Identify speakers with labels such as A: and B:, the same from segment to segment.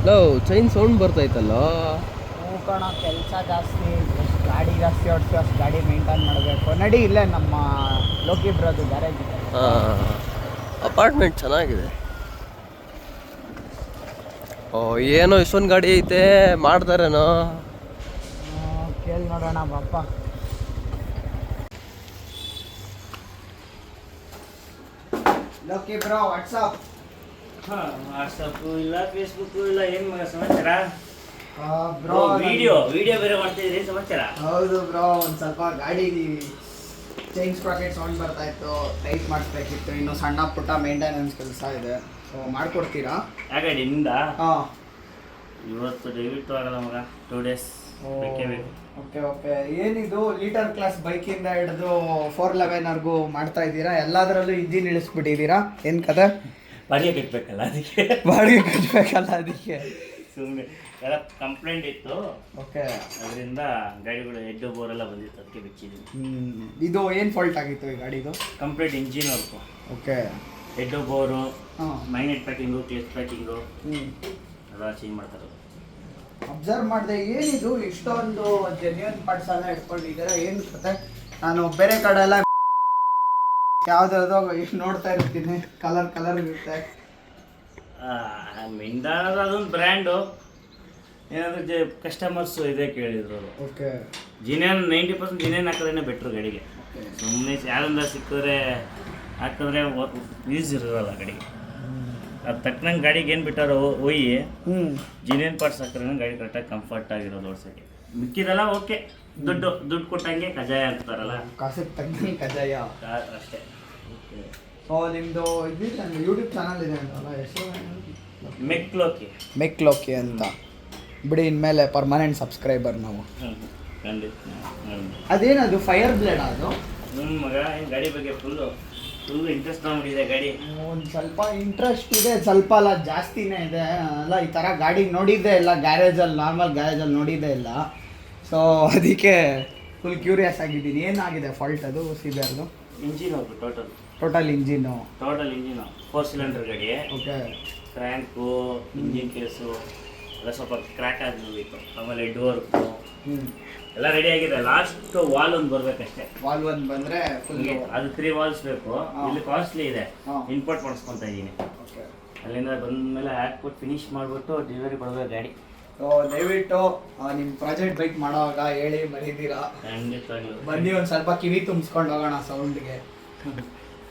A: Low chain sound ಬರ್ತೈತಲ್ಲ.
B: ಕಣ ಕೆಲಸ ಜಾಸ್ತಿ, ಎಷ್ಟು ಗಾಡಿ ಜಾಸ್ತಿ ಓಡಿಸಿ ಅಷ್ಟು ಗಾಡಿ ಮೇಂಟೈನ್ ಮಾಡಬೇಕು. ನಡಿ ಇಲ್ಲೇ ನಮ್ಮ ಲೋಕಿ ಬ್ರದು ಗ್ಯಾರೇಜ್ ಇದೆ.
A: ಅಪಾರ್ಟ್ಮೆಂಟ್ ಚೆನ್ನಾಗಿದೆ. ಓ ಏನೋ ಇಷ್ಟೊಂದು ಗಾಡಿ ಐತೆ, ಮಾಡ್ತಾರೇನೋ.
B: ಕೇಳಿ ನೋಡೋಣ ಬಾಪ. Loki bro WhatsApp.
C: ವಾಟ್ಸಪ್ಪು ಇಲ್ಲ, ಫೇಸ್ಬುಕ್ಕು ಇಲ್ಲ, ಏನು ಮಗ ಸಮಾಚಾರ?
B: ಬ್ರೋ
C: ವಿಡಿಯೋ ಬೇರೆ ಮಾಡ್ತಾ ಇದ್ರಿ, ಸಮಾಚಾರ?
B: ಹೌದು ಬ್ರೋ, ಒಂದು ಸ್ವಲ್ಪ ಗಾಡಿ ಚೈನ್ ಸ್ಪ್ರಾಕೆಟ್ ಸೌಂಡ್ ಬರ್ತಾ ಇತ್ತು, ಟೈಟ್ ಮಾಡಿಸ್ಬೇಕಿತ್ತು. ಇನ್ನು ಸಣ್ಣ ಪುಟ್ಟ ಮೇಂಟೆನೆನ್ಸ್ ಕೆಲಸ ಇದೆ, ಸೊ ಮಾಡ್ಕೊಡ್ತೀರಾ?
C: ಆ ಗಾಡಿ ನಿಂದ?
B: ಹಾಂ,
C: ಇವತ್ತು ದಯವಿಟ್ಟು ಆಗಲ್ಲ ಮಗ, 2 days ಬೇಕೇ ಬೇಕು.
B: ಓಕೆ. ಏನಿದು ಲೀಟರ್ ಕ್ಲಾಸ್ ಬೈಕಿಂದ ಹಿಡಿದು 411ವರೆಗೂ ಮಾಡ್ತಾ ಇದ್ದೀರಾ? ಎಲ್ಲದರಲ್ಲೂ ಇಂಜಿನ್ ಇಳಿಸ್ಬಿಟ್ಟಿದ್ದೀರಾ, ಏನು ಕತೆ?
C: ಬಾಡಿಗೆ ಕಟ್ಟಬೇಕಲ್ಲ ಅದಕ್ಕೆ.
B: ಬಾಡಿಗೆ ಕಟ್ಟಬೇಕಲ್ಲ ಅದಕ್ಕೆ
C: ಸುಮ್ಮನೆ ಎಲ್ಲ ಕಂಪ್ಲೇಂಟ್ ಇತ್ತು.
B: ಓಕೆ,
C: ಅದರಿಂದ ಗಾಡಿಗಳು ಹೆಡ್ಡು ಬೋರೆಲ್ಲ ಬಂದಿತ್ತು, ಅದಕ್ಕೆ ಬಿಚ್ಚಿದ್ದೀನಿ.
B: ಇದು ಏನು ಫಾಲ್ಟ್ ಆಗಿತ್ತು ಈ ಗಾಡಿದು?
C: Complete engine work.
B: Okay,
C: head bore,
B: ಹಾಂ,
C: ಮೈನೆಟ್ ಪ್ಯಾಕಿಂಗು, ಕ್ಲಿಚ್ ಪ್ಯಾಕಿಂಗು ಎಲ್ಲ ಚೇಂಜ್ ಮಾಡ್ತಾರೆ.
B: ಅಬ್ಸರ್ವ್ ಮಾಡಿದೆ. ಏನಿದು ಇಷ್ಟೊಂದು ಜೆನ್ಯೂನ್ ಪಾರ್ಟ್ಸ್ ಎಲ್ಲ ಇಟ್ಕೊಂಡಿದ್ದಾರೆ, ಏನು ಕತೆ? ನಾನು ಬೇರೆ ಕಡೆ ಎಲ್ಲ ಯಾವುದಾದ್ರು ಇಷ್ಟು ನೋಡ್ತಾ ಇರ್ತೀನಿ, ಕಲರ್ ಇರುತ್ತೆ.
C: ಮಿಂದ ಅದೊಂದು ಬ್ರ್ಯಾಂಡು, ಏನಾದರೂ ಕಸ್ಟಮರ್ಸು ಇದೆ ಕೇಳಿದ್ರು ಅವರು.
B: ಓಕೆ,
C: ಜಿನೇನ್ 90% ಜಿನೇನ್ ಹಾಕಿದ್ರೆ ಬೆಟ್ರು ಗಾಡಿಗೆ. ಸುಮ್ಮನೆ ಯಾರಿಂದ ಸಿಕ್ಕಿದ್ರೆ ಹಾಕಿದ್ರೆ ಯೂಸ್ ಇರೋಲ್ಲ ಗಾಡಿಗೆ. ಅದು ತಕ್ಕನಂಗೆ ಗಾಡಿಗೆ ಏನು ಬಿಟ್ಟಾರೋ ಒಯ್ಯಿ ಜಿನೇನ್ ಪಾರ್ಟ್ಸ್ ಹಾಕಿದ್ರೆ ಗಾಡಿ ಕರೆಕ್ಟಾಗಿ ಕಂಫರ್ಟ್ ಆಗಿರೋದು ಓಡಿಸೋಕ್ಕೆ. ಮಿಕ್ಕಿದೆಲ್ಲ ಓಕೆ, ದುಡ್ಡು ಕೊಟ್ಟಂಗೆ ಕಜಾಯ ಅಂತಾರಲ್ಲ,
B: ಕಾಸಿಗೆ ತಗ್ಗಿ ಕಜಾಯ
C: ಅಷ್ಟೇ.
B: ಸೊ ನಿಮ್ಮದು ಇದು ಯೂಟ್ಯೂಬ್ ಚಾನಲ್ ಇದೆ ಅಂತಲ್ಲ, ಹೆಸರು
C: ಮೆಕ್
B: ಲೋಕಿ ಅಂತ ಬಿಡಿ. ಇನ್ಮೇಲೆ ಪರ್ಮನೆಂಟ್ ಸಬ್ಸ್ಕ್ರೈಬರ್ ನಾವು.
C: ಖಂಡಿತ.
B: ಅದೇನದು ಫೈರ್ ಬ್ಲೇಡ್? ಅದು
C: ಮಗ ಏನು ಗಾಡಿ ಬಗ್ಗೆ ಫುಲ್ಲು ಇಂಟ್ರೆಸ್ಟ್ ತೊಗೊಂಡಿದೆ ಗಾಡಿ.
B: ಒಂದು ಸ್ವಲ್ಪ ಇಂಟ್ರೆಸ್ಟ್ ಇದೆ, ಸ್ವಲ್ಪ ಅಲ್ಲ ಜಾಸ್ತಿನೇ ಇದೆ ಅಲ್ಲ. ಈ ಥರ ಗಾಡಿ ನೋಡಿದ್ದೇ ಇಲ್ಲ ಗ್ಯಾರೇಜಲ್ಲಿ, ನಾರ್ಮಲ್ ಗ್ಯಾರೇಜಲ್ಲಿ ನೋಡಿದ್ದೇ ಇಲ್ಲ. ಸೊ ಅದಕ್ಕೆ ಫುಲ್ ಕ್ಯೂರಿಯಸ್ ಆಗಿದ್ದೀನಿ, ಏನಾಗಿದೆ ಫಾಲ್ಟ್ ಅದು ಸಿದರ್ದು?
C: ಇಂಜಿನ್ ಹೋಗ್ತು
B: ಟೋಟಲ್ ಇಂಜಿನು
C: 4 ಸಿಲಿಂಡರ್ ಗಾಡಿ.
B: ಓಕೆ,
C: ಕ್ರ್ಯಾಂಕು, ಇಂಜಿನ್ ಕೇಸು ಎಲ್ಲ ಸ್ವಲ್ಪ ಕ್ರ್ಯಾಕ್ ಆಗಿರ್ಬೇಕು. ಆಮೇಲೆ ಹೆಡ್ ವರ್ಕು ಎಲ್ಲ ರೆಡಿ ಆಗಿದೆ. ಲಾಸ್ಟ್ ವಾಲ್ ಒಂದು ಬರ್ಬೇಕಷ್ಟೇ.
B: ವಾಲ್ ಒಂದು ಬಂದರೆ ಫುಲ್
C: ಅದು 3 ವಾಲ್ಸ್ ಬೇಕು. ಇಲ್ಲಿ ಕಾಸ್ಟ್ಲಿ ಇದೆ, ಇಂಪೋರ್ಟ್ ಮಾಡಿಸ್ಕೊತಾ ಇದ್ದೀನಿ.
B: ಓಕೆ,
C: ಅಲ್ಲಿಂದ ಬಂದಮೇಲೆ ಹಾಕ್ಬಿಟ್ಟು ಫಿನಿಶ್ ಮಾಡಿಬಿಟ್ಟು ಡೆಲಿವರಿ ಕೊಡಬೇಕು ಗಾಡಿ.
B: ಸೊ ದಯವಿಟ್ಟು ನಿಮ್ಮ ಪ್ರಾಜೆಕ್ಟ್ ಬೈಕ್ ಮಾಡೋವಾಗ ಹೇಳಿ ಮರೀತೀರಾ?
C: ಖಂಡಿತವಾಗ್ಲೂ
B: ಬನ್ನಿ, ಒಂದು ಸ್ವಲ್ಪ ಕಿವಿ ತುಂಬಿಸ್ಕೊಂಡು ಹೋಗೋಣ ಸೌಂಡ್ಗೆ.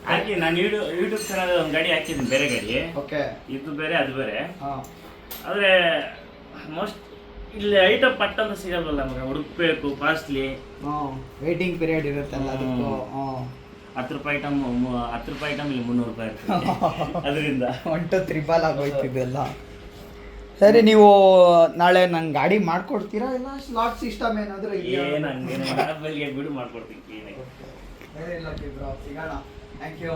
C: ಹಾಕಿ ನಾನು ಯೂಟ್ಯೂಬ್ ಚಾನಲ್ ಒಂದು ಗಾಡಿ ಹಾಕಿದ್ದೀನಿ, ಬೇರೆ ಗಾಡಿ.
B: ಓಕೆ,
C: ಇದು ಬೇರೆ ಅದು ಬೇರೆ.
B: ಹಾಂ,
C: ಆದರೆ ಮೋಸ್ಟ್ ಇಲ್ಲಿ ಐಟಮ್ ಪಟ್ ಅಂತ ಸಿಗಲ್ವಲ್ಲ ಮಗ, ಹುಡುಕ್ಬೇಕು, ಕಾಸ್ಟ್ಲಿ.
B: ವೇಟಿಂಗ್ ಪೀರಿಯಡ್ ಇರುತ್ತಲ್ಲ ಅದಕ್ಕೂ.
C: ₹10 ಐಟಮ್ ಇಲ್ಲಿ ₹300 ಇರ್ತದೆ. ಅದರಿಂದ
B: 1 to 3 ಆಗೋಯ್ತಿದೆಲ್ಲ. ಸರಿ, ನೀವು ನಾಳೆ ನಂಗೆ ಗಾಡಿ ಮಾಡ್ಕೊಡ್ತೀರಾ? ಇಲ್ಲ ಸ್ಲಾಟ್ ಸಿಸ್ಟಮ್ ಏನಾದರೂ
C: ಏನು ಹಂಗೇನೆ ಬಿಡು, ಮಾಡ್ಕೊಡ್ತೀನಿ.
B: ಸಿಗೋಣ. Thank you.